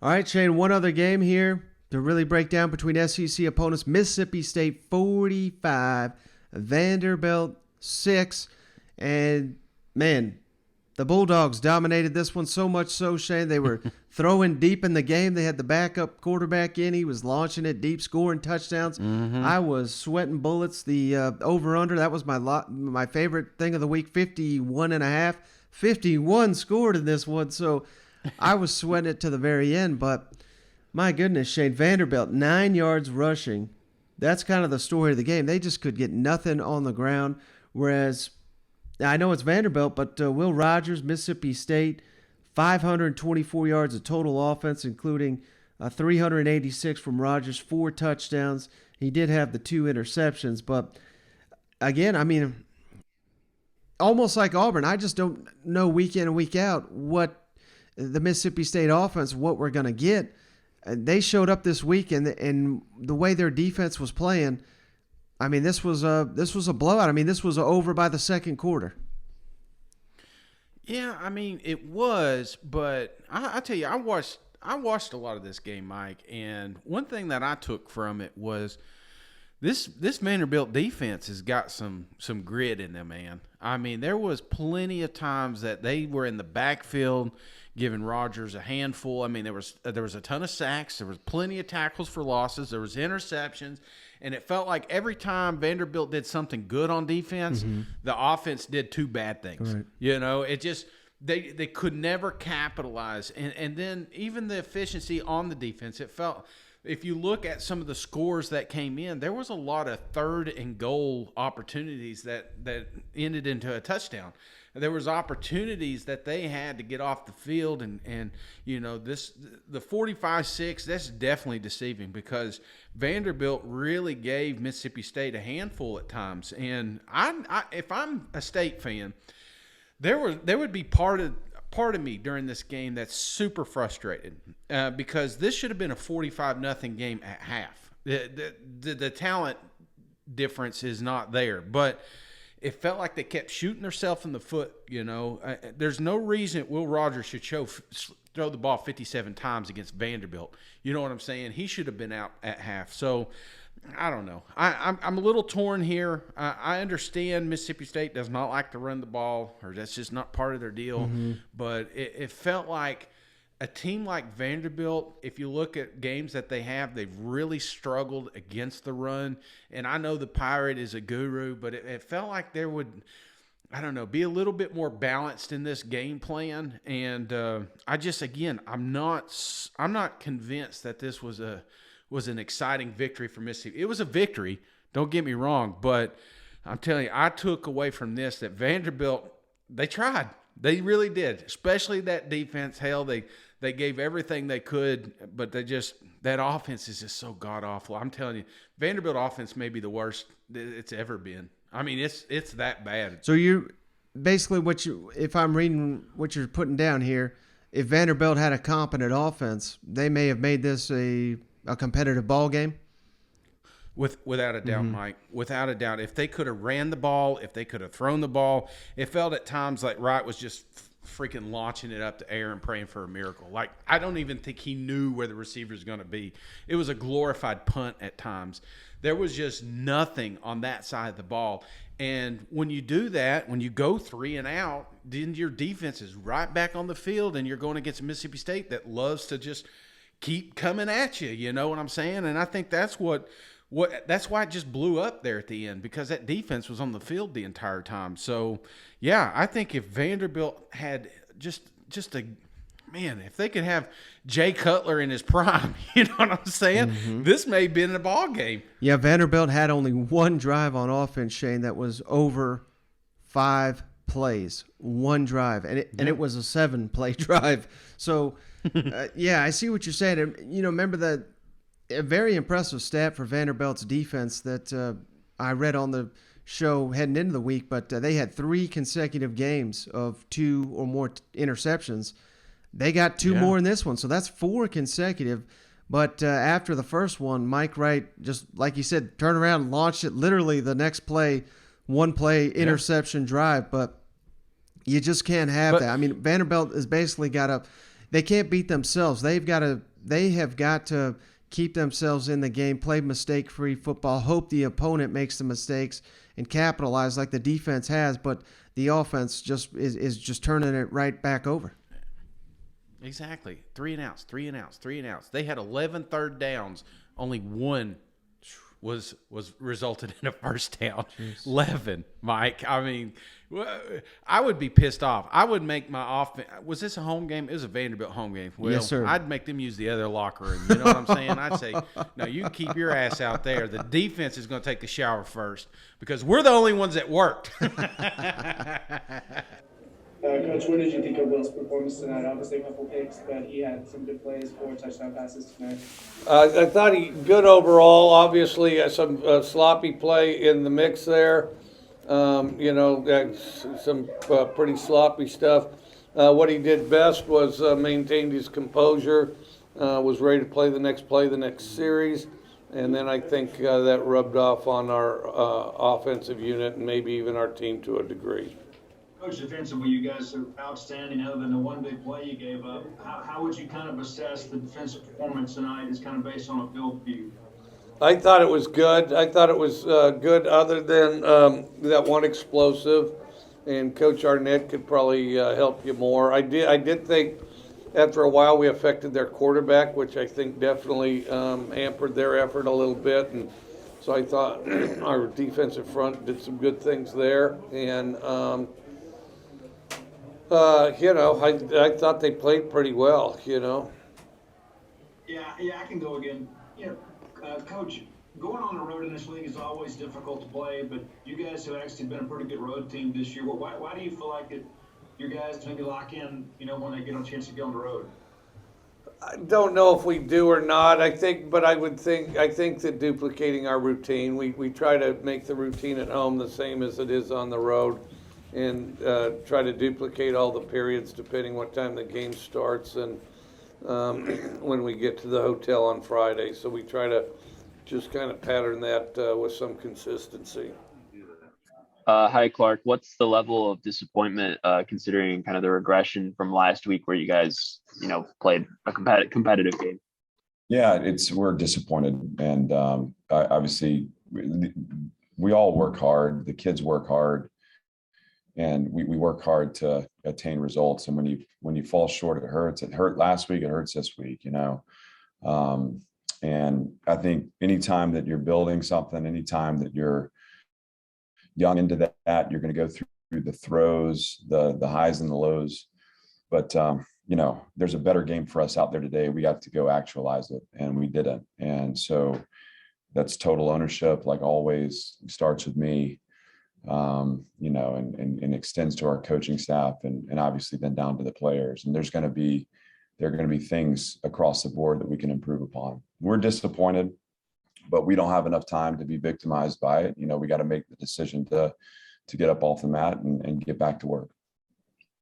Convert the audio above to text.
All right, Shane, one other game here to really break down between SEC opponents. Mississippi State 45, Vanderbilt 6. And, man, the Bulldogs dominated this one so much so, Shane, they were throwing deep in the game. They had the backup quarterback in. He was launching it deep, scoring touchdowns. I was sweating bullets. The over-under, that was my favorite thing of the week, 51.5. 51 scored in this one, so I was sweating it to the very end. But, my goodness, Shane, Vanderbilt, 9 yards rushing. That's kind of the story of the game. They just could get nothing on the ground, whereas I know it's Vanderbilt, but Will Rogers, Mississippi State, 524 yards of total offense, including 386 from Rogers, 4 touchdowns. He did have the 2 interceptions, but again, I mean, almost like Auburn, I just don't know week in and week out what the Mississippi State offense, what we're going to get. They showed up this week, and the way their defense was playing, I mean, this was a blowout. I mean, this was over by the second quarter. Yeah, I mean, it was, but I tell you, I watched a lot of this game, Mike, and one thing that I took from it was this Vanderbilt defense has got some grit in them, man. I mean, there was plenty of times that they were in the backfield giving Rogers a handful. I mean, there was a ton of sacks. There was plenty of tackles for losses. There was interceptions. And it felt like every time Vanderbilt did something good on defense, the offense did 2 bad things. Right. You know, it just they could never capitalize. And then even the efficiency on the defense, it felt, if you look at some of the scores that came in, there was a lot of 3rd and goal opportunities that ended into a touchdown. There was opportunities that they had to get off the field, and you know, the 45-6, that's definitely deceiving, because Vanderbilt really gave Mississippi State a handful at times. And I if I'm a State fan, there would be part of me during this game that's super frustrated, because this should have been a 45-0 game at half. The talent difference is not there, but it felt like they kept shooting themselves in the foot. You know, there's no reason Will Rogers should throw the ball 57 times against Vanderbilt. You know what I'm saying? He should have been out at half. So I don't know. I'm a little torn here. I understand Mississippi State does not like to run the ball, or that's just not part of their deal. But it felt like a team like Vanderbilt, if you look at games that they have, they've really struggled against the run. And I know the Pirate is a guru, but it felt like there would, I don't know, be a little bit more balanced in this game plan. And I'm not convinced that this was an exciting victory for Mississippi. It was a victory, don't get me wrong, but I'm telling you, I took away from this that Vanderbilt, they tried. They really did, especially that defense. Hell, they gave everything they could, but that offense is just so god-awful. I'm telling you, Vanderbilt offense may be the worst it's ever been. I mean, it's that bad. So you basically, if I'm reading what you're putting down here, if Vanderbilt had a competent offense, they may have made this a competitive ball game. Without a doubt, Mike. Without a doubt. If they could have ran the ball, if they could have thrown the ball, it felt at times like Wright was just freaking launching it up to air and praying for a miracle. Like, I don't even think he knew where the receiver was going to be. It was a glorified punt at times. There was just nothing on that side of the ball. And when you do that, when you go 3 and out, then your defense is right back on the field, and you're going against Mississippi State that loves to just keep coming at you. You know what I'm saying? And I think that's that's why it just blew up there at the end, because that defense was on the field the entire time. So, yeah, I think if Vanderbilt had just if they could have Jay Cutler in his prime, you know what I'm saying? This may have been a ball game. Yeah, Vanderbilt had only one drive on offense, Shane, that was over 5 plays. One drive, and it was a 7-play drive. So, yeah, I see what you're saying. You know, remember that. A very impressive stat for Vanderbilt's defense that I read on the show heading into the week, but they had 3 consecutive games of 2 or more interceptions. They got 2 more in this one, so that's 4 consecutive. But after the first one, Mike Wright, just like you said, turned around and launched it literally the next play, 1-play interception drive. But you just can't have that. I mean, Vanderbilt has basically got to – they can't beat themselves. They've got to – they have got to keep themselves in the game, play mistake-free football, hope the opponent makes the mistakes, and capitalize like the defense has, but the offense just is just turning it right back over. Exactly. 3 and outs, 3 and outs, 3 and outs. They had 11 third downs. Only one was resulted in a first down. Jeez. 11, Mike. I mean, I would be pissed off. I would make my offense. Was this a home game? It was a Vanderbilt home game. Well, yes, sir. I'd make them use the other locker room. You know what I'm saying? I'd say, no, you keep your ass out there. The defense is going to take the shower first because we're the only ones that worked. Coach, what did you think of Will's performance tonight? Obviously a couple picks, but he had some good plays, 4 touchdown passes tonight. I thought he good overall. Obviously, some sloppy play in the mix there. Some pretty sloppy stuff. What he did best was maintained his composure, was ready to play, the next series. And then I think that rubbed off on our offensive unit and maybe even our team to a degree. Coach, defensively, you guys are outstanding other than the one big play you gave up. How would you kind of assess the defensive performance tonight as kind of based on a field view? I thought it was good. I thought it was good other than that one explosive, and Coach Arnett could probably help you more. I did think after a while we affected their quarterback, which I think definitely hampered their effort a little bit, and so I thought our defensive front did some good things there, and I thought they played pretty well, Yeah, I can go again. Coach, going on the road in this league is always difficult to play, but you guys have actually been a pretty good road team this year. Why do you feel like that your guys maybe lock in, when they get a chance to get on the road? I don't know if we do or not. I think that duplicating our routine, we try to make the routine at home the same as it is on the road, and try to duplicate all the periods depending what time the game starts and when we get to the hotel on Friday. So we try to just kind of pattern that with some consistency. Hi, Clark. What's the level of disappointment considering kind of the regression from last week where you guys, played a competitive game? Yeah, we're disappointed. And obviously we all work hard. The kids work hard. And we work hard to attain results. And when you fall short, it hurts. It hurt last week. It hurts this week, And I think anytime that you're building something, anytime that you're young into that, you're going to go through the throws, the highs and the lows. But, there's a better game for us out there today. We got to go actualize it, and we didn't. And so that's total ownership, like always. It starts with me. And extends to our coaching staff and obviously then down to the players. And there are going to be things across the board that we can improve upon. We're disappointed, but we don't have enough time to be victimized by it. We got to make the decision to get up off the mat and get back to work.